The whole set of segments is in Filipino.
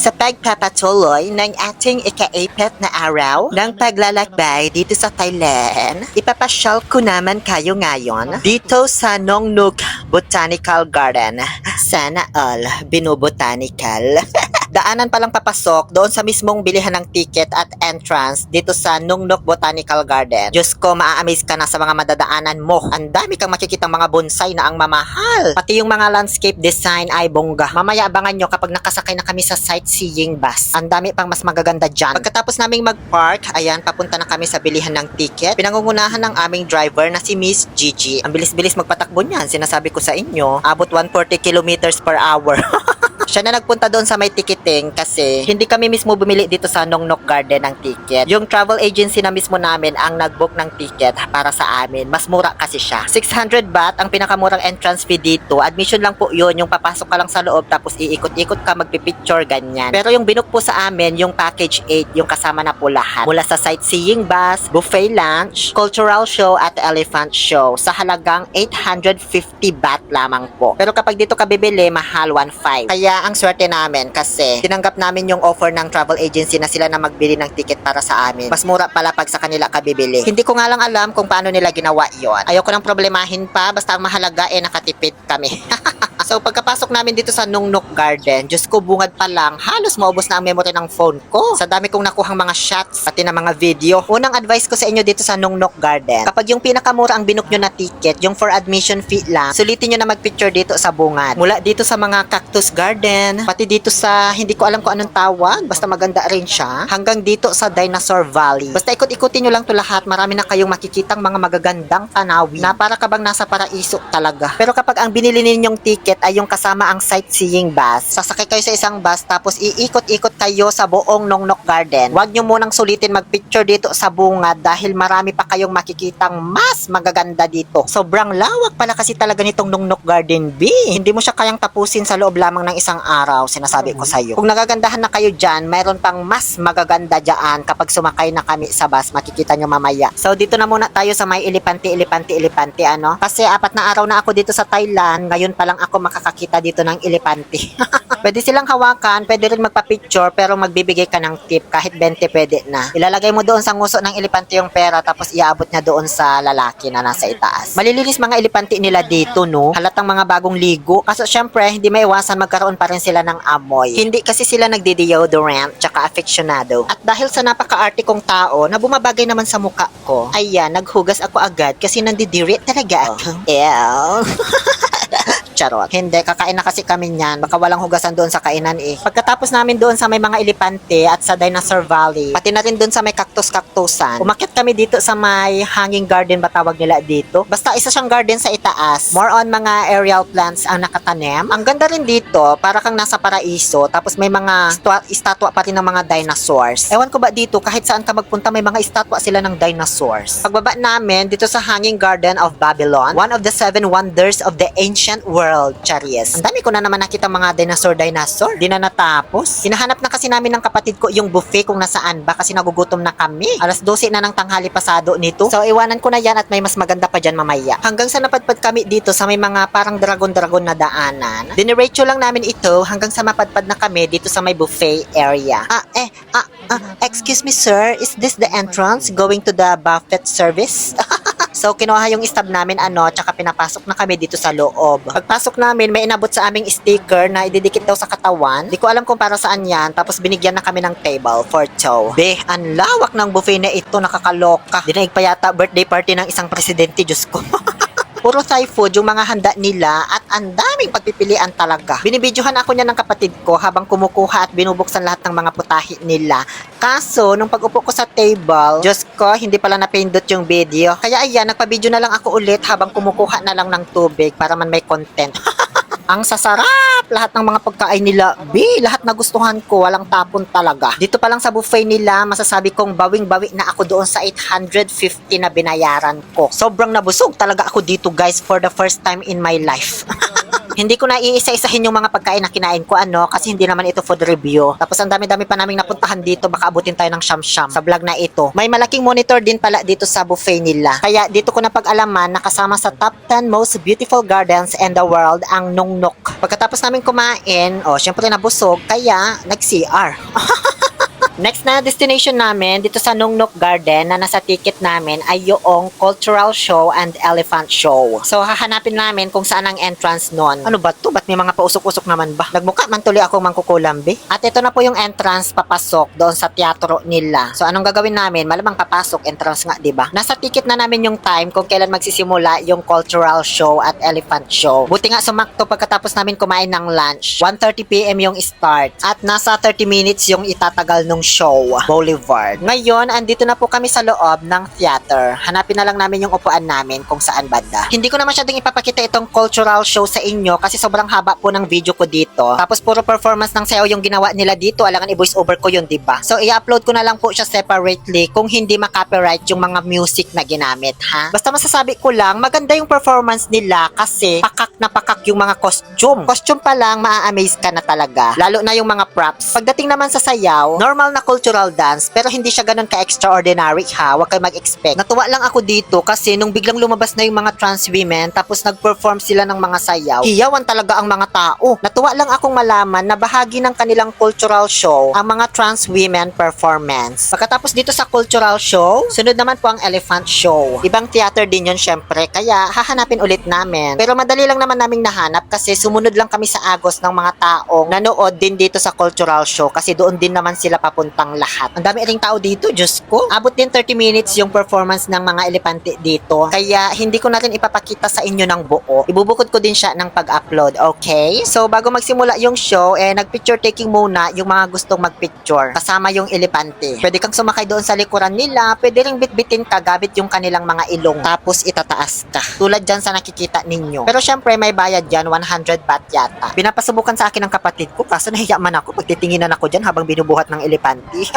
Sa pagpapatuloy ng ating ika-8 na araw ng paglalakbay dito sa Thailand, ipapasyal ko naman kayo ngayon dito sa Nongnuk Botanical Garden. Sana all binobotanical. Daanan palang papasok doon sa mismong bilihan ng ticket at entrance dito sa Nongnuk Botanical Garden. Diyos ko, maa-amaze ka na sa mga madadaanan mo. Ang dami kang makikitang mga bonsai na ang mamahal. Pati yung mga landscape design ay bongga. Mamaya abangan nyo kapag nakasakay na kami sa sightseeing bus. Ang dami pang mas magaganda dyan. Pagkatapos naming mag-park, ayan, papunta na kami sa bilihan ng ticket. Pinangungunahan ng aming driver na si Miss Gigi. Ang bilis-bilis magpatakbo niyan, sinasabi ko sa inyo. Abot 140 kilometers per hour. Siya na nagpunta doon sa may ticketing kasi hindi kami mismo bumili dito sa Nongnuk Garden ng ticket. Yung travel agency na mismo namin ang nag-book ng ticket para sa amin. Mas mura kasi siya. 600 baht ang pinakamurang entrance fee dito. Admission lang po yun. Yung papasok ka lang sa loob tapos iikot-ikot ka, magpipicture, ganyan. Pero yung binook po sa amin, yung package 8, yung kasama na po lahat. Mula sa sightseeing bus, buffet lunch, cultural show at elephant show sa halagang 850 baht lamang po. Pero kapag dito ka bibili, mahal 1.5. Kaya ang swerte namin kasi tinanggap namin yung offer ng travel agency na sila na magbili ng ticket para sa amin. Mas mura pala pag sa kanila ka bibili. Hindi ko nga lang alam kung paano nila ginawa yon. Ayoko nang problemahin pa, basta ang mahalaga nakatipid kami. So pagkapasok namin dito sa Nongnuk Garden, Diyos ko, bungad pa lang, halos maubos na ang memory ng phone ko. Sa dami kong nakuhang mga shots, pati na mga video. Unang advice ko sa inyo dito sa Nongnuk Garden, kapag yung pinakamura ang binook nyo na ticket, yung for admission fee lang, sulitin nyo na magpicture dito sa bungad. Mula dito sa mga cactus garden, pati dito sa, hindi ko alam kung anong tawag, basta maganda rin siya, hanggang dito sa Dinosaur Valley. Basta ikot-ikutin nyo lang to lahat, marami na kayong makikitang mga magagandang tanawin na para ka bang nasa paraiso talaga. Pero kapag ang binili ninyong ticket ay yung kasama ang sightseeing bus, sasakay kayo sa isang bus tapos iikot-ikot kayo sa buong Nongnuk Garden. Huwag nyo munang sulitin magpicture dito sa bungad dahil marami pa kayong makikitang mas magaganda dito. Sobrang lawak pala kasi talaga nitong Nongnuk Garden B. Hindi mo siya kayang tapusin sa loob lamang ng isang araw, sinasabi ko sa'yo. Kung nagagandahan na kayo dyan, mayroon pang mas magaganda dyan kapag sumakay na kami sa bus, makikita nyo mamaya. So dito na muna tayo sa may elepante, ano? Kasi 4 na araw na ako dito sa Thailand, ngayon pa lang ako makakakita dito ng elepante. Pwede silang hawakan, pwede rin magpa-picture, pero magbibigay ka ng tip, kahit 20 pwede na. Ilalagay mo doon sa nguso ng elepante yung pera, tapos iaabot niya doon sa lalaki na nasa itaas. Malilinis mga elepante nila dito, no? Halatang mga bagong ligo. Kaso syempre, hindi maiwasan magkaroon pa rin sila ng amoy. Hindi kasi sila nagde-deodorant, tsaka affectionado. At dahil sa napaka-arte kong tao, na bumabagay naman sa muka ko, ayan, naghugas ako agad kasi nandidiri talaga ako. Ew. Charot. Hindi, kakain na kasi kami niyan. Baka walang hugasan doon sa kainan eh. Pagkatapos namin doon sa may mga elepante at sa Dinosaur Valley, pati na rin doon sa may cactus-cactusan, umakyat kami dito sa may hanging garden ba tawag nila dito. Basta isa siyang garden sa itaas. More on mga aerial plants ang nakatanim. Ang ganda rin dito, para kang nasa paraiso. Tapos may mga estatwa pa rin ng mga dinosaurs. Ewan ko ba dito, kahit saan ka magpunta, may mga estatwa sila ng dinosaurs. Pagbaba namin dito sa Hanging Garden of Babylon, one of the 7 wonders of the ancient world, Charies. Ang dami ko na naman nakita mga dinosaur. Di na natapos. Hinahanap na kasi namin ng kapatid ko yung buffet kung nasaan ba kasi nagugutom na kami. Alas 12 na ng tanghali pasado nito. So, iwanan ko na yan at may mas maganda pa dyan mamaya. Hanggang sa napadpad kami dito sa may mga parang dragon-dragon na daanan. Diniretso lang namin ito hanggang sa mapadpad na kami dito sa may buffet area. Excuse me sir, is this the entrance going to the buffet service? So, kinuha yung stab namin, tsaka pinapasok na kami dito sa loob. Pagpasok namin, may inabot sa aming sticker na ididikit daw sa katawan. Di ko alam kung para saan yan. Tapos binigyan na kami ng table for two. Ang lawak ng buffet na ito, nakakaloka. Dinaig pa yata birthday party ng isang presidente, Diyos ko. Puro Thai food yung mga handa nila at ang daming pagpipilian talaga. Binibidyohan ako niya ng kapatid ko habang kumukuha at binubuksan lahat ng mga putahe nila. Kaso, nung pag-upo ko sa table, Diyos ko, hindi pala napindot yung video. Kaya ayan, nagpa-video na lang ako ulit habang kumukuha na lang ng tubig para man may content. Ang sasarap! Lahat ng mga pagkain nila, lahat nagustuhan ko, walang tapon talaga. Dito pa lang sa buffet nila, masasabi kong bawing-bawi na ako doon sa 850 na binayaran ko. Sobrang nabusog talaga ako dito guys for the first time in my life. Hindi ko na iisa-isahin yung mga pagkain na kinain ko kasi hindi naman ito food review. Tapos ang dami-dami pa naming napuntahan dito, baka abutin tayo ng siyam-siyam sa vlog na ito. May malaking monitor din pala dito sa buffet nila. Kaya dito ko na pag-alaman na kasama sa top 10 most beautiful gardens in the world ang Nongnok. Pagkatapos namin kumain, syempre nabusog, kaya nag-CR. Next na destination namin dito sa Nongnok Garden na nasa ticket namin ay yung Cultural Show and Elephant Show. So hahanapin namin kung saan ang entrance nun. Ano ba to? Ba't may mga pausok-usok naman ba? Nagmukha man tuloy ako mangkukulambi. At ito na po yung entrance papasok doon sa teatro nila. So anong gagawin namin? Malamang papasok, entrance nga, 'di ba? Nasa ticket na namin yung time kung kailan magsisimula yung Cultural Show at Elephant Show. Buti nga sumakto pagkatapos namin kumain ng lunch. 1:30 PM yung start at nasa 30 minutes yung itatagal nung show, Boulevard. Ngayon, andito na po kami sa loob ng theater. Hanapin na lang namin yung upuan namin kung saan banda. Hindi ko na masyadong ipapakita itong cultural show sa inyo kasi sobrang haba po ng video ko dito. Tapos puro performance ng sayaw yung ginawa nila dito. Alangan i-voice over ko yun, diba? So, i-upload ko na lang po siya separately kung hindi makopyright yung mga music na ginamit, ha? Basta masasabi ko lang, maganda yung performance nila kasi pakak na pakak yung mga costume. Costume pa lang, maa-amaze ka na talaga. Lalo na yung mga props. Pagdating naman sa sayaw, normal na cultural dance pero hindi siya ganun ka-extraordinary ha. Huwag kayo mag-expect. Natuwa lang ako dito kasi nung biglang lumabas na yung mga trans women tapos nag-perform sila ng mga sayaw, hiyawan talaga ang mga tao. Natuwa lang akong malaman na bahagi ng kanilang cultural show ang mga trans women performance. Pagkatapos dito sa cultural show, sunod naman po ang elephant show. Ibang theater din yun syempre kaya hahanapin ulit namin. Pero madali lang naman naming nahanap kasi sumunod lang kami sa agos ng mga taong nanood din dito sa cultural show kasi doon din naman sila papunta lahat. Ang dami ring tao dito, Diyos ko. Abot din 30 minutes yung performance ng mga elepante dito. Kaya hindi ko na rin ipapakita sa inyo ng buo. Ibubukod ko din siya ng pag-upload, okay? So bago magsimula yung show, nag-picture taking muna yung mga gustong mag-picture. Kasama yung elepante. Pwede kang sumakay doon sa likuran nila. Pwede ring bitbitin ka gamit yung kanilang mga ilong. Tapos itataas ka. Tulad dyan sa nakikita ninyo. Pero syempre may bayad dyan, 100 baht yata. Pinapasubukan sa akin ng kapatid ko. Kaso nahiya man ako pag titinginan ako dyan habang binubuhat ng elepante.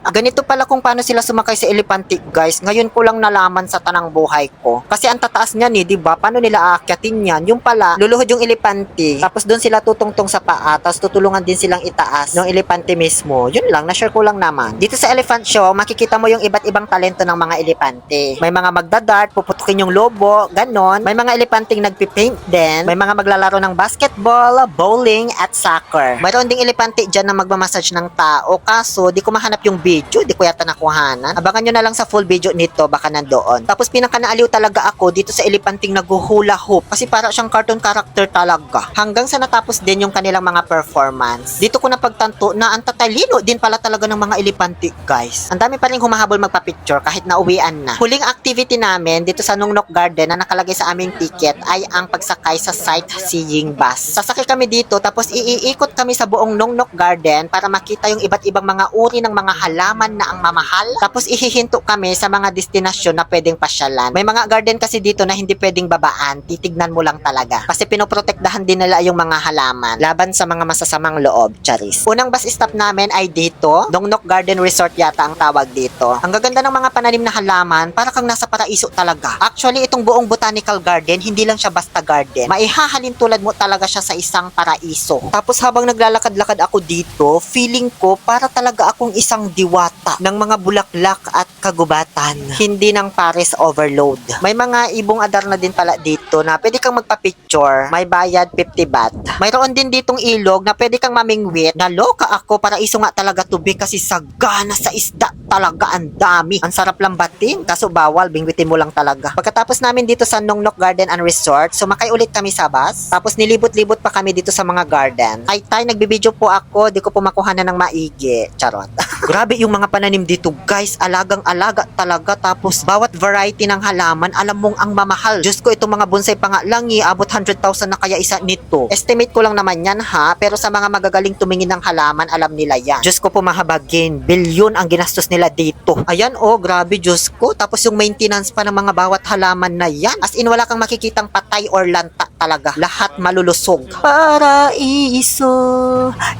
Ganito pala kung paano sila sumakay sa elepante, guys. Ngayon ko lang nalaman sa tanang buhay ko. Kasi ang tataas niyan di ba? Paano nila aakyatin yan? Yung pala, luluhod yung elepante, tapos doon sila tutungtong sa paa, tapos tutulungan din silang itaas ng elepante mismo. Yun lang, na-share ko lang naman. Dito sa elephant show, makikita mo yung iba't ibang talento ng mga elepante. May mga magdadart, puputukin yung lobo, ganon. May mga elepanting nagpipaint din. May mga maglalaro ng basketball, bowling, at soccer. Mayroon ding elepante dyan na magmamassage ng tao. Kaso, di ko mahanap yung video, di ko yata nakuhanan. Abangan nyo na lang sa full video nito, baka nandoon. Tapos pinakanaaliw talaga ako dito sa elepanting naghuhula hoop kasi para siyang cartoon character talaga. Hanggang sa natapos din yung kanilang mga performance. Dito ko napagtanto na ang tatalino din pala talaga ng mga elepante, guys. Ang dami pa rin humahabol magpa-picture kahit nauwian na. Huling activity namin dito sa Nongnok Garden na nakalagay sa aming ticket ay ang pagsakay sa sightseeing bus. Sasakay kami dito tapos iikot kami sa buong Nongnok Garden para makita yung iba't ibang mga uri ng mga halaman na ang mamahal. Tapos ihihinto kami sa mga destinasyon na pwedeng pasyalan. May mga garden kasi dito na hindi pwedeng babaan. Titignan mo lang talaga. Kasi pinoprotektahan din nila yung mga halaman laban sa mga masasamang loob. Charis. Unang bus stop namin ay dito. Nongnok Garden Resort yata ang tawag dito. Ang gaganda ng mga pananim na halaman, para kang nasa paraiso talaga. Actually, itong buong botanical garden, hindi lang siya basta garden. Maihahalin tulad mo talaga siya sa isang paraiso. Tapos habang naglalakad-lakad ako dito, feeling ko para talaga akong isang diwata ng mga bulaklak at kagubatan. Hindi ng Paris overload. May mga ibong adar na din pala dito na pwede kang magpa-picture. May bayad 50 baht. Mayroon din ditong ilog na pwede kang mamingwit. Naloka ako, para iso nga talaga tubig kasi sagana sa isda talaga, ang dami. Ang sarap lambatin, kaso bawal, bingwitin mo lang talaga. Pagkatapos namin dito sa Nongnok Garden and Resort, sumakay ulit kami sa bus. Tapos nilibot-libot pa kami dito sa mga garden. Ay tay, nagbibideo po ako, di ko po makuha na ng maigi. Charot. Grabe yung mga pananim dito, guys. Alagang-alaga talaga. Tapos bawat variety ng halaman, alam mong ang mamahal. Diyos ko, itong mga bonsai pa nga lang abot 100,000 na kaya isa nito. Estimate ko lang naman yan ha, pero sa mga magagaling tumingin ng halaman, alam nila yan. Diyos ko po, mahabagin. Bilyon ang ginastos nila dito. Ayan grabe, Diyos ko. Tapos yung maintenance pa ng mga bawat halaman na yan. As in, wala kang makikitang patay or lanta talaga. Lahat malulusog. Paraiso,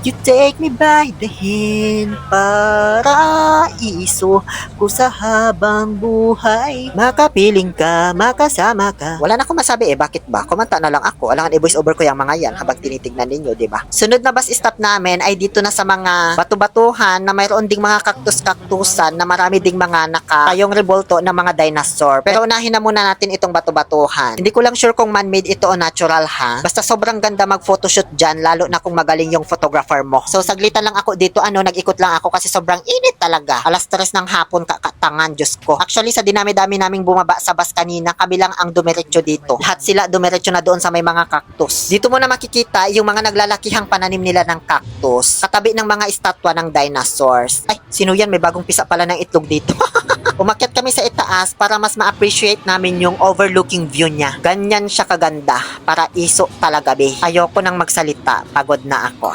you take me by the hand. Paraiso, kung sa habang buhay, makapiling ka, makasama ka. Wala na akong masabi bakit ba? Kumanta na lang ako. Alangan i-voice over ko yung mga yan habang tinitignan ninyo, di ba? Sunod na bus stop namin ay dito na sa mga batu-batuhan na mayroon ding mga kaktus-kaktusan na marami ding mga tayong revolto ng mga dinosaur. Pero unahin na muna natin itong batu-batuhan. Hindi ko lang sure kung man-made ito o natural ha. Basta sobrang ganda mag-photoshoot dyan, lalo na kung magaling yung photographer mo. So saglitan lang ako dito, nag-ikot lang ako kasi sobrang init talaga. Alas 3 ng hapon, kakatangan, Diyos ko. Actually, sa dinami-dami naming bumaba sa bus kanina, kami lang ang dumiretso dito. Lahat sila dumiretso na doon sa may mga cactus. Dito mo na makikita yung mga naglalakihang pananim nila ng cactus. Katabi ng mga estatwa ng dinosaurs. Ay, sino yan? May bagong pisa pala ng itlog dito. Umakyat kami sa itaas para mas ma-appreciate namin yung overlooking view niya. Ganyan siya kaganda. Paraiso talaga, be. Ayoko nang magsalita. Pagod na ako.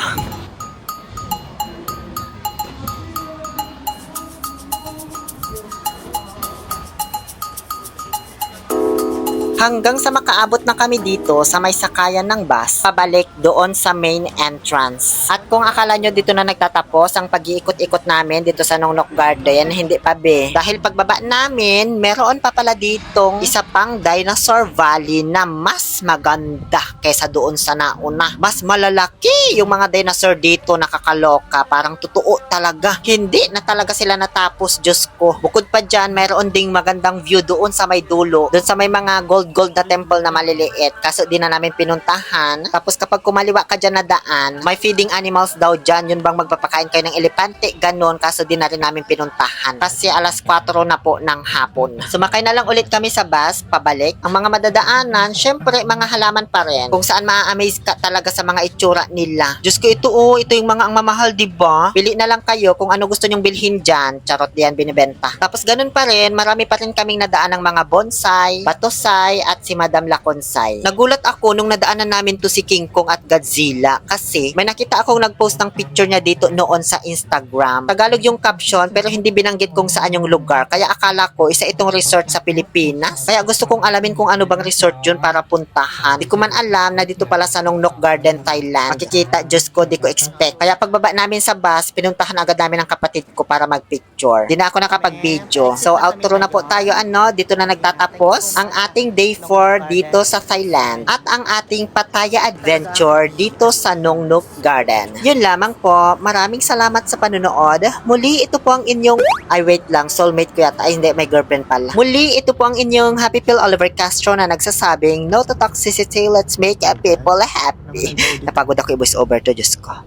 Hanggang sa makaabot na kami dito sa may sakayan ng bus, pabalik doon sa main entrance. At kung akala nyo dito na nagtatapos ang pag-iikot-ikot namin dito sa Nongnok Garden, hindi pa be. Dahil pagbaba namin, meron pa pala ditong isa pang Dinosaur Valley na mas maganda kaysa doon sa nauna. Mas malalaki yung mga dinosaur dito, nakakaloka. Parang totoo talaga. Hindi na talaga sila natapos, Diyos ko. Bukod pa dyan, meron ding magandang view doon sa may dulo. Doon sa may mga gold na temple na maliliit, kaso di na namin pinuntahan. Tapos kapag kumaliwa ka dyan na daan, may feeding animals daw dyan, yun bang magpapakain kayo ng elepante, ganon, kaso di na rin namin pinuntahan. Kasi alas 4 na po ng hapon. Sumakay na lang ulit kami sa bus, pabalik. Ang mga madadaanan, syempre mga halaman pa rin, kung saan ma-amaze ka talaga sa mga itsura nila. Diyos ko, ito yung mga ang mamahal, diba? Pili na lang kayo kung ano gusto nyong bilhin dyan. Charot, diyan binibenta. Tapos ganun pa rin, marami pa rin kaming nadaan ng mga bonsai, batosai, at si Madam Laconsay. Nagulat ako nung nadaanan namin to si King Kong at Godzilla kasi may nakita akong nagpost ng picture niya dito noon sa Instagram. Tagalog yung caption pero hindi binanggit kung saan yung lugar, kaya akala ko isa itong resort sa Pilipinas. Kaya gusto kong alamin kung ano bang resort yun para puntahan. Di ko man alam na dito pala sa Nongnok Garden, Thailand. Makikita, Diyos ko, di ko expect. Kaya pagbaba namin sa bus, pinuntahan agad namin ang kapatid ko para magpicture. Di na ako nakapag-video. So outro na po tayo, dito na nagtatapos ang ating day 4 dito sa Thailand at ang ating Pattaya adventure dito sa Nongnok Garden. Yun lamang po. Maraming salamat sa panonood. Muli, ito po ang inyong wait lang, soulmate ko yata. Ay, hindi, may girlfriend pala. Muli, ito po ang inyong Happy Pill Oliver Castro na nagsasabing no to toxicity, let's make people happy. Napagod ako i-voice over to, Diyos ko.